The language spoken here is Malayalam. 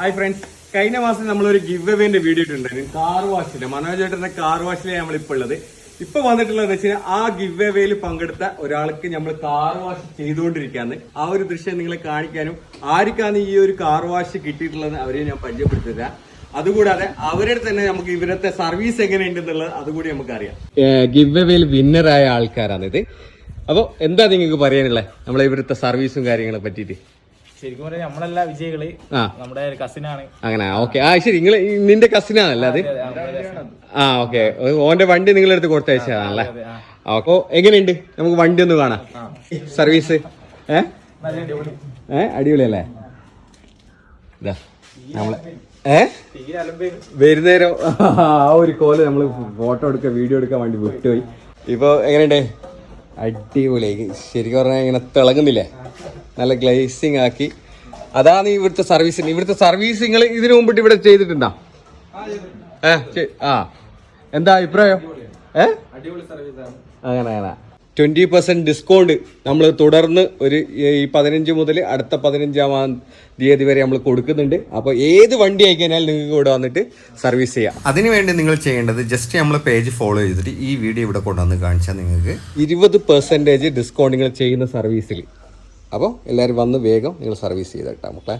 ഹായ് ഫ്രണ്ട്സ്, കഴിഞ്ഞ മാസം നമ്മളൊരു ഗിവ് അവേന്റെ വീഡിയോ ഇട്ടുണ്ടായിരുന്നു. കാർ വാഷിന്റെ മനോജേട്ടന്റെ കാർ വാഷിലാണ് നമ്മളിപ്പോൾ ഉള്ളത്. ഇപ്പൊ വന്നിട്ടുള്ളത് വെച്ചാൽ ആ ഗിവ് അവേയിൽ പങ്കെടുത്ത ഒരാൾക്ക് നമ്മൾ കാർ വാഷ് ചെയ്തുകൊണ്ടിരിക്കാന്ന് ആ ഒരു ദൃശ്യം നിങ്ങളെ കാണിക്കാനും ആർക്കാണ് ഈ ഒരു കാർ വാഷ് കിട്ടിയിട്ടുള്ളത് അവരെ ഞാൻ പരിചയപ്പെടുത്തില്ല. അതുകൂടാതെ അവരുടെ തന്നെ നമുക്ക് ഇവരത്തെ സർവീസ് എങ്ങനെയുണ്ടെന്നുള്ളത് അതുകൂടി നമുക്ക് അറിയാം. ഗിവ് അവേയിൽ വിന്നറായ ആൾക്കാരാണിത്. അപ്പൊ എന്താ നിങ്ങൾക്ക് പറയാനുള്ളത് നമ്മളെ ഇവരത്തെ സർവീസും കാര്യങ്ങളെ പറ്റിയിട്ട്? ശരിക്കും പറയാം നമ്മളല്ല വിജയികള്, നമ്മുടെ കസിനാണ്. അങ്ങനെ ഓക്കെ. ആ ശരി, നിങ്ങൾ നിന്റെ കസിനാണല്ലേ അത്? ആ ഓക്കെ. ഓന്റെ വണ്ടി നിങ്ങളെടുത്ത് കൊടുത്തയച്ചതാണല്ലേ? അപ്പൊ എങ്ങനെയുണ്ട്? നമുക്ക് വണ്ടി ഒന്ന് കാണാം. സർവീസ് അടിപൊളിയല്ലേ? ഇതാ നമ്മളെ വരുന്നേരം ആ ഒരു കോല് നമ്മള് ഫോട്ടോ എടുക്കുക വീഡിയോ എടുക്കാൻ വേണ്ടി വിട്ടുപോയി. ഇപ്പൊ എങ്ങനെയുണ്ട്? അടിപൊളിയായി. ശരിക്കും പറഞ്ഞാൽ ഇങ്ങനെ തിളങ്ങുന്നില്ലേ? നല്ല ഗ്ലേസിങ് ആക്കി. അതാണ് ഇവിടുത്തെ സർവീസ്. ഇവിടുത്തെ സർവീസ് നിങ്ങൾ ഇതിനു മുമ്പിട്ട് ഇവിടെ ചെയ്തിട്ടുണ്ടോ? ആ എന്താ അഭിപ്രായം? അങ്ങനെ 20% ഡിസ്കൗണ്ട് നമ്മൾ തുടർന്ന് ഒരു ഈ 15 മുതൽ അടുത്ത 15-ാം തീയതി വരെ നമ്മൾ കൊടുക്കുന്നുണ്ട്. അപ്പോൾ ഏത് വണ്ടി ആയിക്കഴിഞ്ഞാൽ നിങ്ങൾക്ക് ഇവിടെ വന്നിട്ട് സർവീസ് ചെയ്യാം. അതിനുവേണ്ടി നിങ്ങൾ ചെയ്യേണ്ടത് ജസ്റ്റ് നമ്മൾ പേജ് ഫോളോ ചെയ്തിട്ട് ഈ വീഡിയോ ഇവിടെ കൊണ്ടുവന്ന് കാണിച്ചാൽ നിങ്ങൾക്ക് 20% ഡിസ്കൗണ്ട് നിങ്ങൾ ചെയ്യുന്ന സർവീസിൽ. അപ്പോൾ എല്ലാവരും വന്ന് വേഗം നിങ്ങൾ സർവീസ് ചെയ്തിട്ടാ മക്കളെ.